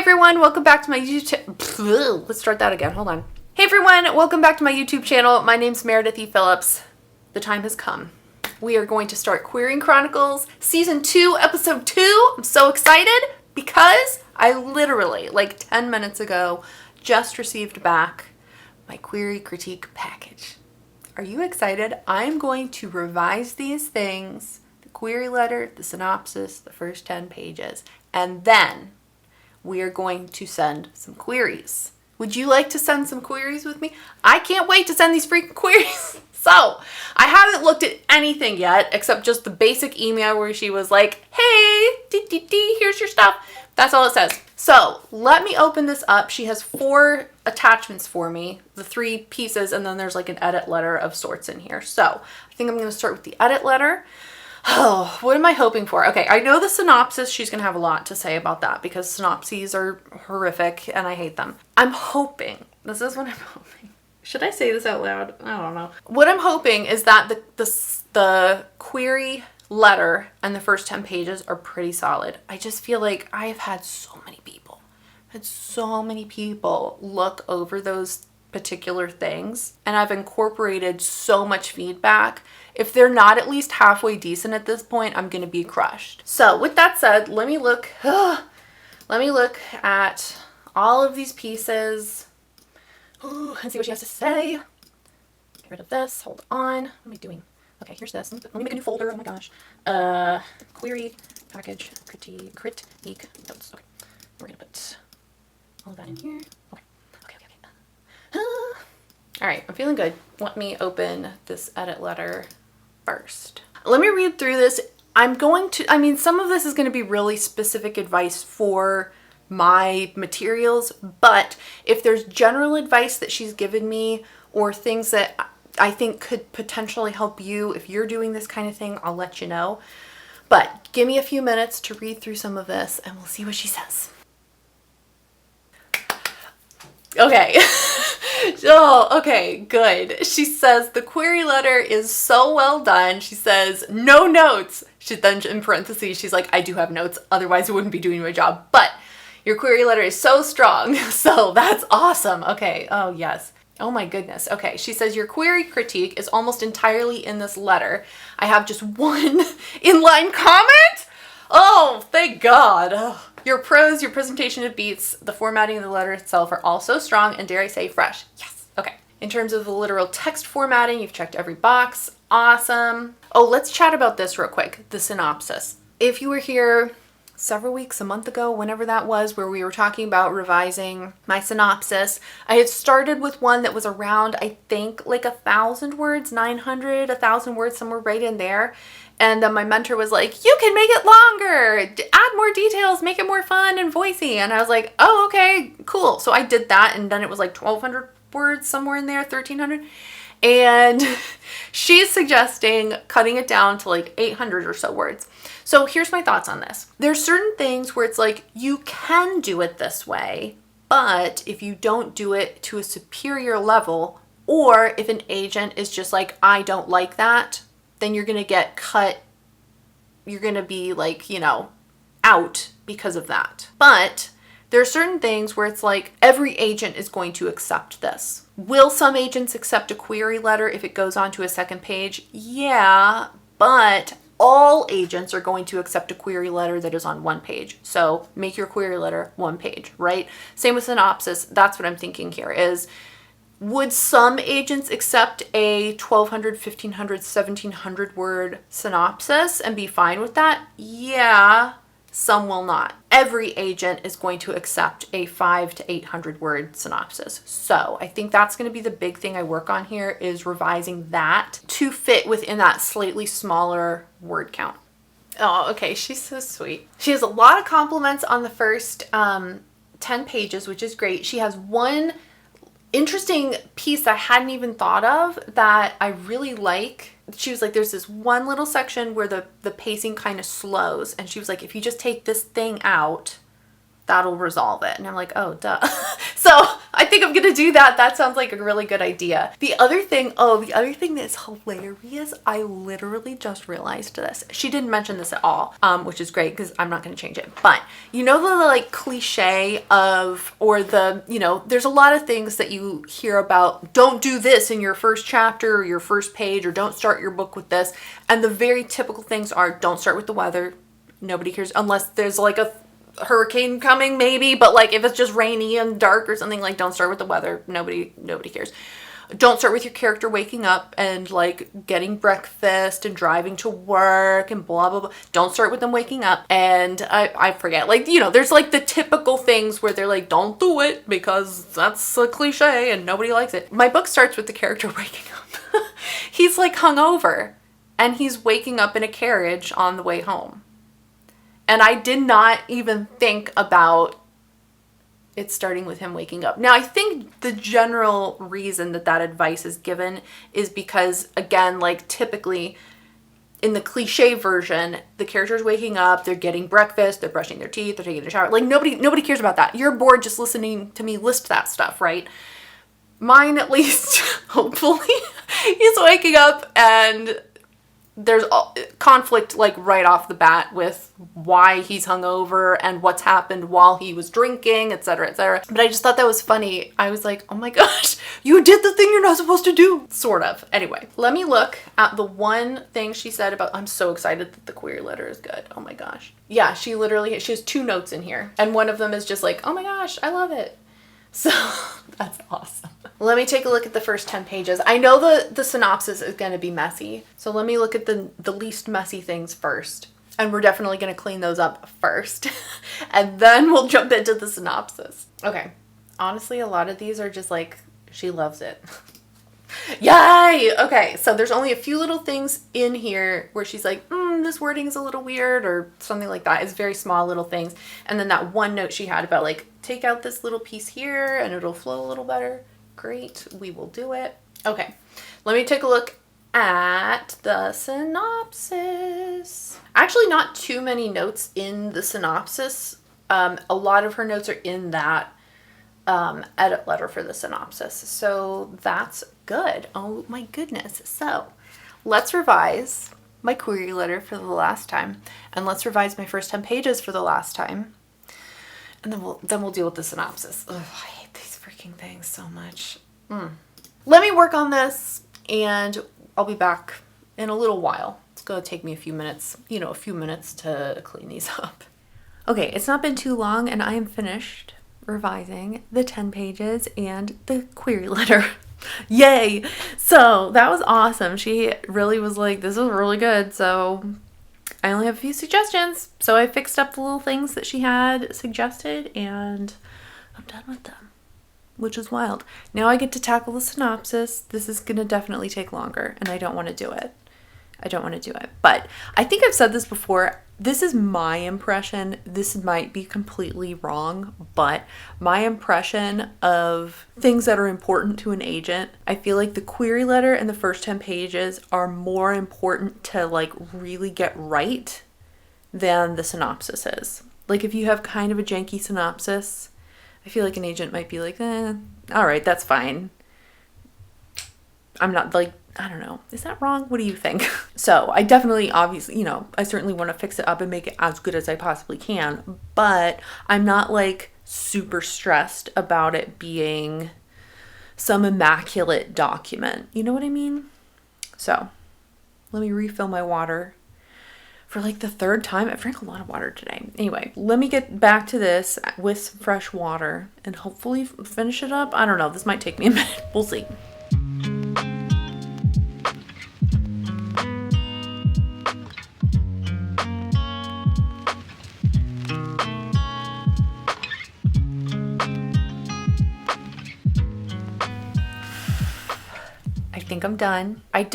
everyone, welcome back to my YouTube. Let's start that again. Hold on. Hey everyone, welcome back to my YouTube channel. My name's Meredith E. Phillips. The time has come. We are going to start Querying Chronicles Season 2, Episode 2. I'm so excited because I literally, like 10 minutes ago, just received back my query critique package. Are you excited? I'm going to revise these things, the query letter, the synopsis, the first 10 pages, and then we are going to send some queries. Would you like to send some queries with me? I can't wait to send these freaking queries. So, I haven't looked at anything yet except just the basic email where she was like, hey, here's your stuff. That's all it says. So, let me open this up. She has 4 attachments for me, the 3 pieces, and then there's like an edit letter of sorts in here. So, I think I'm going to start with the edit letter. Oh, what am I hoping for? Okay, I know the synopsis, she's going to have a lot to say about that because synopses are horrific and I hate them. I'm hoping, this is what I'm hoping. Should I say this out loud? I don't know. What I'm hoping is that the query letter and the first 10 pages are pretty solid. I just feel like I have had so many people look over those particular things, and I've incorporated so much feedback. If they're not at least halfway decent at this point, I'm gonna be crushed. So with that said, let me look at all of these pieces. Ooh, and see what she has to say. Get rid of this. Hold on. What am I doing? Okay, here's this. Let me make a new folder. Oh my gosh. Query package critique notes. Okay, we're gonna put all of that in here. Okay. All right, I'm feeling good. Let me open this edit letter first. Let me read through this. Some of this is going to be really specific advice for my materials, but if there's general advice that she's given me or things that I think could potentially help you if you're doing this kind of thing, I'll let you know. But give me a few minutes to read through some of this and we'll see what she says. Okay. Oh, okay, good. She says the query letter is so well done. She says no notes. She then in parentheses, she's like, I do have notes, otherwise I wouldn't be doing my job. But your query letter is so strong. So that's awesome. Okay. Oh, yes. Oh my goodness. Okay. She says your query critique is almost entirely in this letter. I have just one inline comment. Oh, thank God. Oh. Your prose, your presentation of beats, the formatting of the letter itself are all so strong and dare I say fresh. Yes. Okay. In terms of the literal text formatting, you've checked every box. Awesome. Oh, let's chat about this real quick. The synopsis. If you were here several weeks, a month ago, whenever that was, where we were talking about revising my synopsis, I had started with one that was around, I think, like 1,000 words, 900, 1,000 words, somewhere right in there. And then my mentor was like, you can make it longer, add more details, make it more fun and voicey. And I was like, oh, okay, cool. So I did that. And then it was like 1,200 words somewhere in there, 1,300. And she's suggesting cutting it down to like 800 or so words. So here's my thoughts on this. There's certain things where it's like, you can do it this way, but if you don't do it to a superior level, or if an agent is just like, I don't like that, then you're going to get cut. You're going to be like, out because of that. But there are certain things where it's like every agent is going to accept this. Will some agents accept a query letter if it goes on to a second page? Yeah, but all agents are going to accept a query letter that is on one page. So make your query letter one page, right? Same with synopsis. That's what I'm thinking here is, would some agents accept a 1,200, 1,500, 1,700 word synopsis and be fine with that? Yeah, some will not. Every agent is going to accept a 500 to 800 word synopsis. So I think that's going to be the big thing I work on here is revising that to fit within that slightly smaller word count. Oh, okay. She's so sweet. She has a lot of compliments on the first 10 pages, which is great. She has one interesting piece I hadn't even thought of that I really like. She was like, there's this one little section where the pacing kind of slows. And she was like, if you just take this thing out, that'll resolve it. And I'm like, oh, duh. So I think think I'm gonna do that. That sounds like a really good idea. The other thing that's hilarious, I literally just realized this. She didn't mention this at all, which is great because I'm not gonna change it. But you know the like cliche of, or the, you know, there's a lot of things that you hear about, don't do this in your first chapter or your first page, or don't start your book with this. And the very typical things are, don't start with the weather. Nobody cares unless there's like a hurricane coming, maybe, but like if it's just rainy and dark or something, like don't start with the weather. Nobody cares. Don't start with your character waking up and like getting breakfast and driving to work and blah blah blah. Don't start with them waking up. And I forget, like, you know, there's like the typical things where they're like, don't do it because that's a cliche and nobody likes it. My book starts with the character waking up. He's like hungover and he's waking up in a carriage on the way home. And I did not even think about it starting with him waking up. Now, I think the general reason that that advice is given is because, again, like typically in the cliche version, the character's waking up, they're getting breakfast, they're brushing their teeth, they're taking a shower. Like nobody cares about that. You're bored just listening to me list that stuff, right? Mine, at least, hopefully, he's waking up and there's conflict like right off the bat with why he's hungover and what's happened while he was drinking, etc., etc. But I just thought that was funny. I was like, oh my gosh, you did the thing you're not supposed to do. Sort of. Anyway, let me look at the one thing she said about, I'm so excited that the query letter is good. Oh my gosh. Yeah, she has 2 notes in here. And one of them is just like, oh my gosh, I love it. So that's awesome. Let me take a look at the first 10 pages. I know the synopsis is going to be messy. So let me look at the least messy things first. And we're definitely going to clean those up first. And then we'll jump into the synopsis. Okay. Honestly, a lot of these are just like, she loves it. Yay! Okay, so there's only a few little things in here where she's like, this wording is a little weird or something like that. It's very small little things. And then that one note she had about like, take out this little piece here and it'll flow a little better. Great, we will do it. Okay, let me take a look at the synopsis. Actually, not too many notes in the synopsis. A lot of her notes are in that edit letter for the synopsis. So that's good. Oh my goodness. So let's revise my query letter for the last time. And let's revise my first 10 pages for the last time. And then we'll deal with the synopsis. Ugh, I hate these freaking things so much. Let me work on this and I'll be back in a little while. It's going to take me a few minutes, to clean these up. Okay, it's not been too long and I am finished revising the 10 pages and the query letter. Yay! So that was awesome. She really was like, this is really good. So I only have a few suggestions. So I fixed up the little things that she had suggested and I'm done with them, which is wild. Now I get to tackle the synopsis. This is going to definitely take longer and I don't want to do it. But I think I've said this before. This is my impression. This might be completely wrong, but my impression of things that are important to an agent, I feel like the query letter and the first 10 pages are more important to like really get right than the synopsis is. Like if you have kind of a janky synopsis, I feel like an agent might be like, all right, that's fine. I'm not like, I don't know. Is that wrong? What do you think? So I definitely, obviously, I certainly want to fix it up and make it as good as I possibly can, but I'm not like super stressed about it being some immaculate document. You know what I mean? So let me refill my water for like the 3rd time. I drank a lot of water today. Anyway, let me get back to this with some fresh water and hopefully finish it up. I don't know. This might take me a minute. We'll see. I think I'm done. I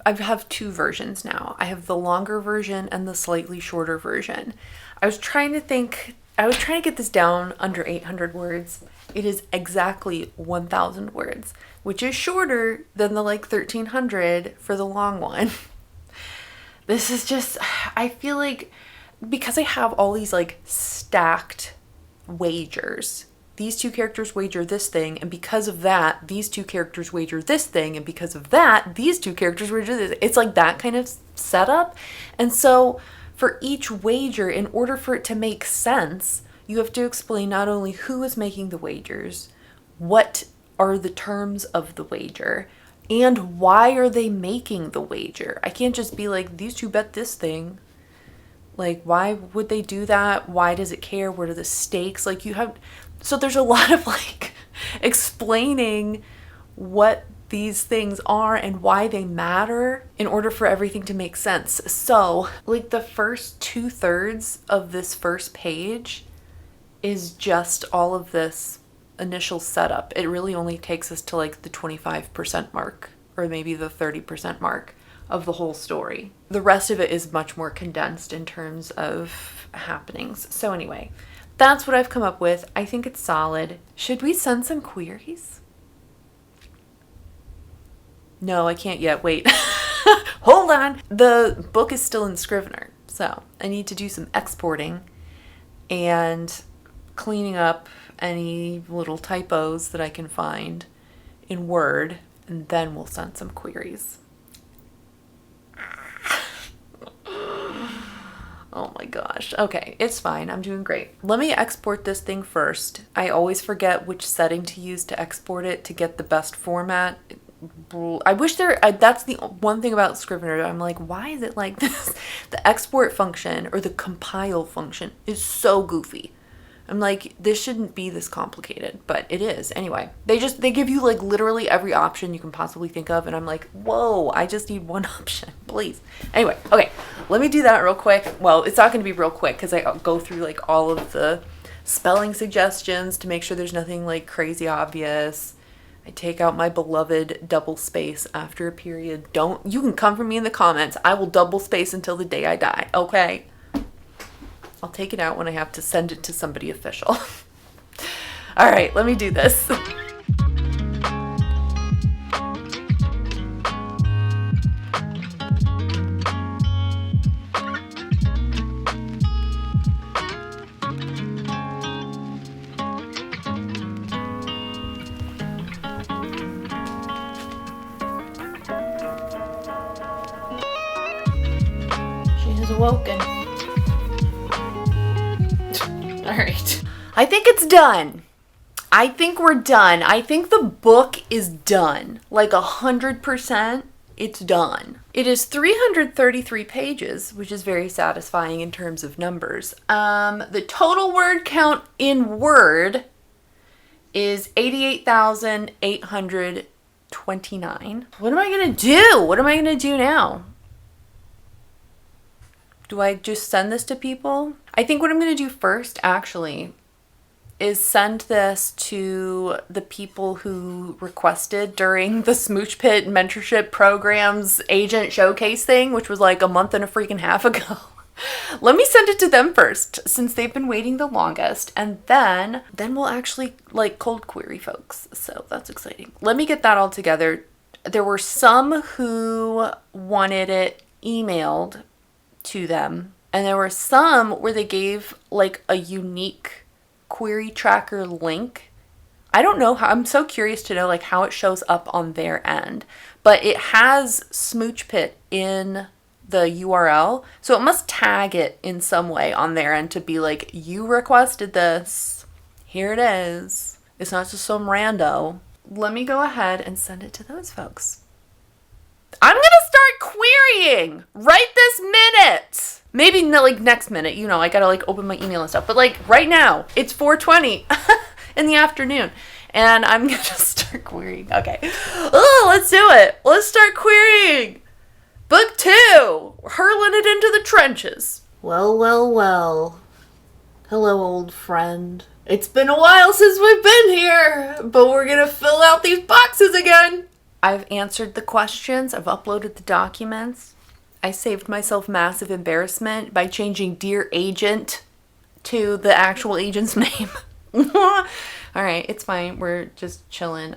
have 2 versions now. I have the longer version and the slightly shorter version. I was trying to get this down under 800 words. It is exactly 1,000 words, which is shorter than the like 1,300 for the long one. This is just, I feel like because I have all these like stacked wagers these two characters wager this thing, and because of that, these two characters wager this thing, and because of that, these two characters wager this. It's like that kind of setup. And so for each wager, in order for it to make sense, you have to explain not only who is making the wagers, what are the terms of the wager, and why are they making the wager. I can't just be like, these two bet this thing. Like, why would they do that? Why does it care? What are the stakes? Like, you have... So there's a lot of, like, explaining what these things are and why they matter in order for everything to make sense. So, like, the first 2/3 of this first page is just all of this initial setup. It really only takes us to, like, the 25% mark, or maybe the 30% mark of the whole story. The rest of it is much more condensed in terms of happenings. So anyway, that's what I've come up with. I think it's solid. Should we send some queries? No, I can't yet. Wait. Hold on. The book is still in Scrivener, so I need to do some exporting and cleaning up any little typos that I can find in Word, and then we'll send some queries. Oh my gosh. Okay, it's fine. I'm doing great. Let me export this thing first. I always forget which setting to use to export it to get the best format. I wish that's the one thing about Scrivener. I'm like, why is it like this? The export function or the compile function is so goofy. I'm like, this shouldn't be this complicated, but it is. Anyway, they give you like literally every option you can possibly think of, and I'm like, whoa, I just need one option, please. Anyway, okay, let me do that real quick. Well, it's not going to be real quick because I go through like all of the spelling suggestions to make sure there's nothing like crazy obvious. I take out my beloved double space after a period. You can come for me in the comments. I will double space until the day I die, okay? I'll take it out when I have to send it to somebody official. All right, let me do this. She has awoken. All right. I think it's done. I think we're done. I think the book is done. Like 100%, it's done. It is 333 pages, which is very satisfying in terms of numbers. The total word count in Word is 88,829. What am I going to do? What am I going to do now? Do I just send this to people? I think what I'm going to do first, actually, is send this to the people who requested during the Smooch Pit Mentorship Program's agent showcase thing, which was like a month and a freaking half ago. Let me send it to them first, since they've been waiting the longest, and then we'll actually like cold query folks. So that's exciting. Let me get that all together. There were some who wanted it emailed to them, and there were some where they gave like a unique query tracker link. I don't know how. I'm so curious to know like how it shows up on their end, but it has Smooch Pit in the URL, so it must tag it in some way on their end to be like, you requested this, here it is. It's not just some rando. Let me go ahead and send it to those folks. I'm gonna start querying right this minute. Maybe like next minute, you know, I gotta like open my email and stuff. But like right now, it's 4:20 in the afternoon, and I'm gonna start querying. Okay, oh, let's do it. Let's start querying. Book 2, hurling it into the trenches. Well, well, well. Hello, old friend. It's been a while since we've been here, but we're gonna fill out these boxes again. I've answered the questions. I've uploaded the documents. I saved myself massive embarrassment by changing Dear Agent to the actual agent's name. All right, it's fine. We're just chilling.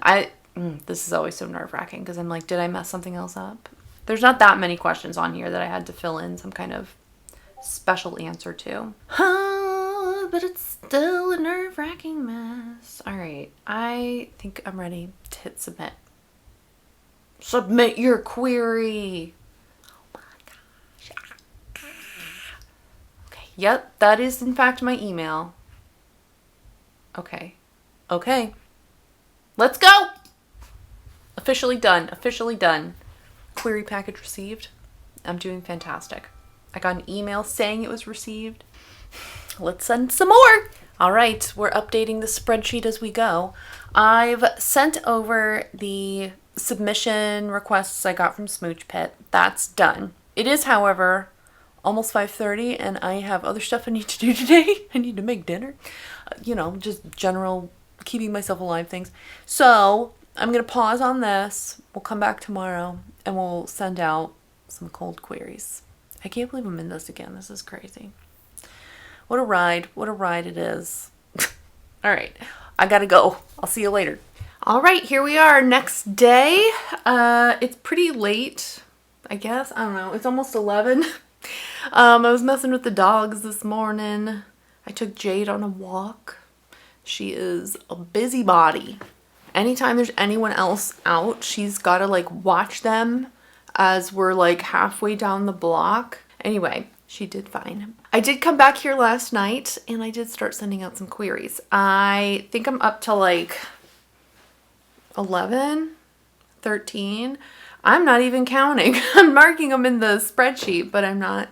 This is always so nerve-wracking because I'm like, did I mess something else up? There's not that many questions on here that I had to fill in some kind of special answer to. but it's still a nerve-wracking mess. All right, I think I'm ready to hit submit. Submit your query. Oh my gosh. Okay, yep, that is in fact my email. Okay, let's go. Officially done, Query package received. I'm doing fantastic. I got an email saying it was received. Let's send some more. All right, we're updating the spreadsheet as we go. I've sent over the submission requests I got from Smooch Pit. That's done. It is, however, almost 5:30 and I have other stuff I need to do today. I need to make dinner. Just general keeping myself alive things. So I'm going to pause on this. We'll come back tomorrow and we'll send out some cold queries. I can't believe I'm in this again. This is crazy. What a ride it is. All right, I gotta go. I'll see you later. All right, here we are, next day. It's pretty late, I guess. I don't know, it's almost 11. I was messing with the dogs this morning. I took Jade on a walk. She is a busybody. Anytime there's anyone else out, she's gotta like watch them as we're like halfway down the block. Anyway, she did fine. I did come back here last night and I did start sending out some queries. I think I'm up to like 11, 13. I'm not even counting. I'm marking them in the spreadsheet, but I'm not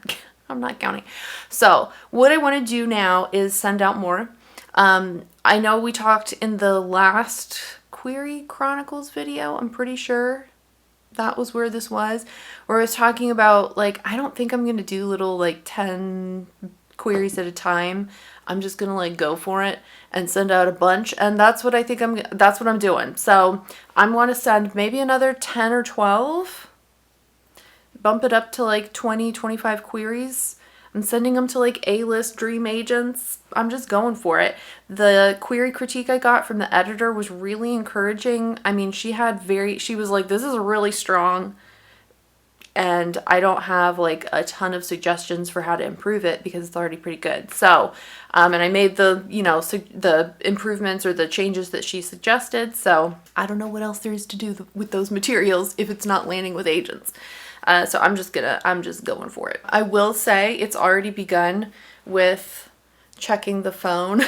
counting. So what I want to do now is send out more. I know we talked in the last Query Chronicles video, I'm pretty sure that was where this was, where I was talking about like, I don't think I'm going to do little like 10 queries at a time. I'm just going to like go for it and send out a bunch. And that's what I think that's what I'm doing. So I'm going to send maybe another 10 or 12, bump it up to like 20, 25 queries. I'm sending them to like A-list dream agents. I'm just going for it. The query critique I got from the editor was really encouraging. I mean, she was like, this is really strong. And I don't have like a ton of suggestions for how to improve it because it's already pretty good. So, and I made the, the improvements or the changes that she suggested. So I don't know what else there is to do with those materials if it's not landing with agents. So I'm just going for it. I will say it's already begun with checking the phone.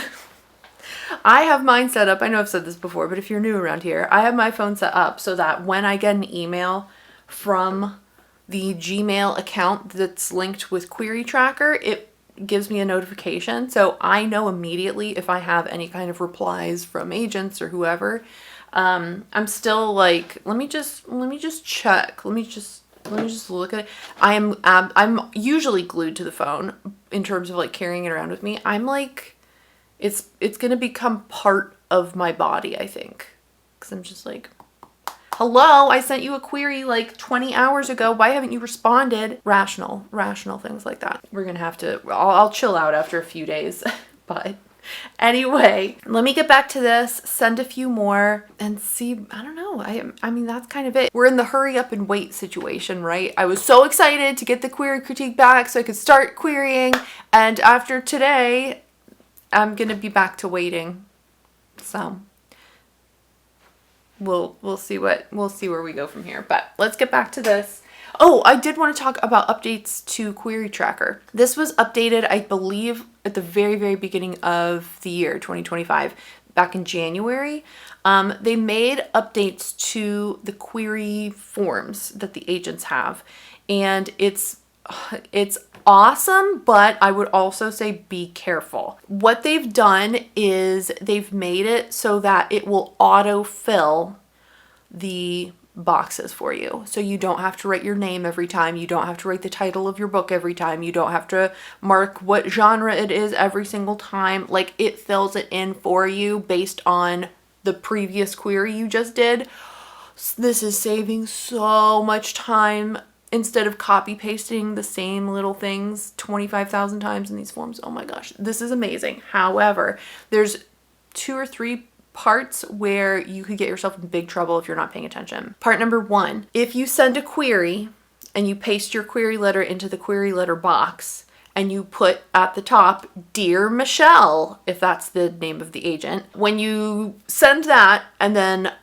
I have mine set up. I know I've said this before, but if you're new around here, I have my phone set up so that when I get an email from the Gmail account that's linked with Query Tracker, it gives me a notification. So I know immediately if I have any kind of replies from agents or whoever. I'm still like, let me just check. Let me just look at it. I'm usually glued to the phone in terms of like carrying it around with me. I'm like, it's going to become part of my body, I think. Because I'm just like, hello, I sent you a query like 20 hours ago. Why haven't you responded? Rational things like that. We're going to have to, I'll chill out after a few days. But anyway, let me get back to this, send a few more and see. I don't know. I mean, that's kind of it. We're in the hurry up and wait situation, right? I was so excited to get the query critique back so I could start querying. And after today, I'm going to be back to waiting. So we'll see where we go from here. But let's get back to this. Oh, I did want to talk about updates to Query Tracker. This was updated, I believe, at the very, very beginning of the year, 2025, back in January. They made updates to the query forms that the agents have. And it's awesome, but I would also say be careful. What they've done is they've made it so that it will autofill the boxes for you. So you don't have to write your name every time. You don't have to write the title of your book every time. You don't have to mark what genre it is every single time. Like, it fills it in for you based on the previous query you just did. This is saving so much time instead of copy pasting the same little things 25,000 times in these forms. Oh my gosh, this is amazing. However, there's 2 or 3 parts where you could get yourself in big trouble if you're not paying attention. Part number 1, if you send a query and you paste your query letter into the query letter box and you put at the top, Dear Michelle, if that's the name of the agent. When you send that and then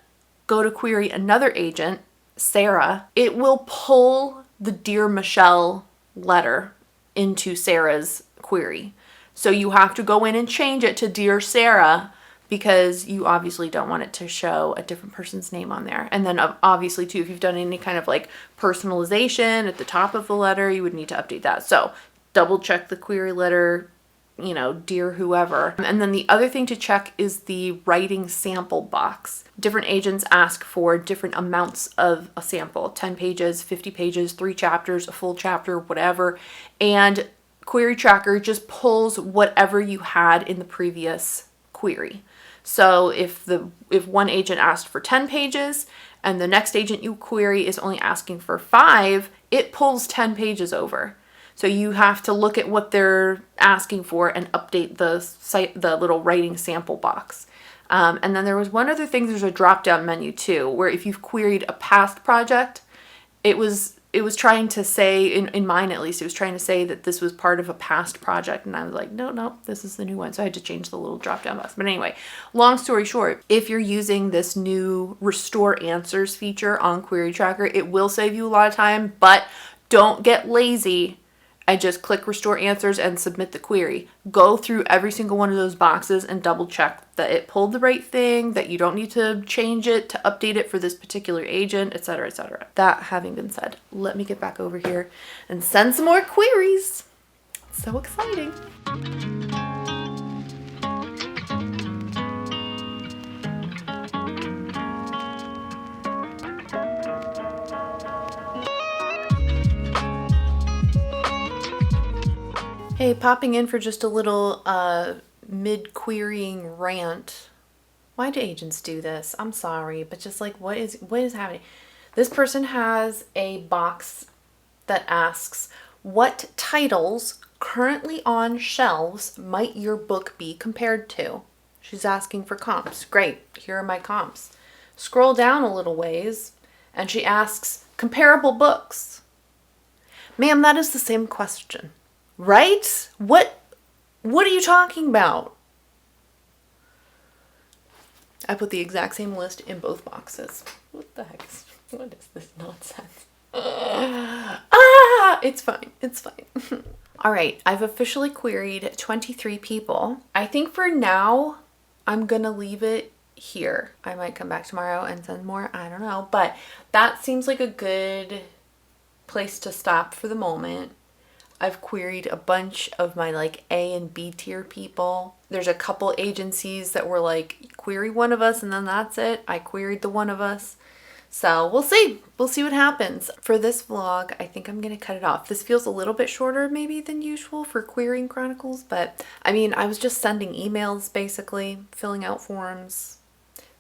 go to query another agent, Sarah, it will pull the Dear Michelle letter into Sarah's query. So you have to go in and change it to Dear Sarah, because you obviously don't want it to show a different person's name on there. And then obviously too, if you've done any kind of like personalization at the top of the letter, you would need to update that. So double check the query letter, you know, dear whoever. And then the other thing to check is the writing sample box. Different agents ask for different amounts of a sample, 10 pages, 50 pages, 3 chapters, a full chapter, whatever. And Query Tracker just pulls whatever you had in the previous query. So if one agent asked for 10 pages and the next agent you query is only asking for 5, it pulls 10 pages over. So you have to look at what they're asking for and update the little writing sample box. And then there was one other thing, there's a drop-down menu too, where if you've queried a past project, it was trying to say, in mine at least, it was trying to say that this was part of a past project. And I was like, no, this is the new one. So I had to change the little drop-down box. But anyway, long story short, if you're using this new Restore Answers feature on Query Tracker, it will save you a lot of time, but don't get lazy and just click Restore Answers and submit the query. Go through every single one of those boxes and double check that it pulled the right thing, that you don't need to change it to update it for this particular agent, etc., etc. That having been said, let me get back over here and send some more queries. So exciting. Hey, popping in for just a little mid-querying rant. Why do agents do this? I'm sorry, but just like what is happening? This person has a box that asks, what titles currently on shelves might your book be compared to? She's asking for comps. Great, here are my comps. Scroll down a little ways and she asks, comparable books. Ma'am, that is the same question. Right? What are you talking about? I put the exact same list in both boxes. What the heck what is this nonsense? It's fine. It's fine. All right. I've officially queried 23 people. I think for now, I'm going to leave it here. I might come back tomorrow and send more. I don't know. But that seems like a good place to stop for the moment. I've queried a bunch of my like A and B tier people. There's a couple agencies that were like, query one of us and then that's it. I queried the one of us. So we'll see. We'll see what happens. For this vlog, I think I'm going to cut it off. This feels a little bit shorter maybe than usual for querying chronicles, but I mean, I was just sending emails basically, filling out forms.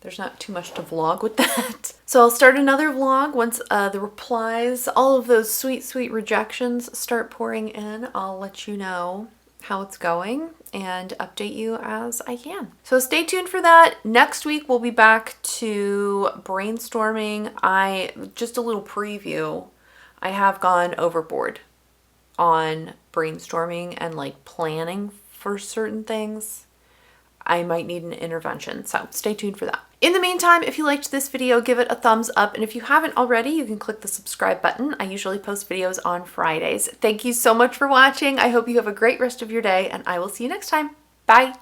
There's not too much to vlog with that. So I'll start another vlog once the replies, all of those sweet, sweet rejections start pouring in. I'll let you know how it's going and update you as I can. So stay tuned for that. Next week we'll be back to brainstorming. Just a little preview. I have gone overboard on brainstorming and like planning for certain things. I might need an intervention, so stay tuned for that. In the meantime, if you liked this video, give it a thumbs up, and if you haven't already, you can click the subscribe button. I usually post videos on Fridays. Thank you so much for watching. I hope you have a great rest of your day, and I will see you next time. Bye!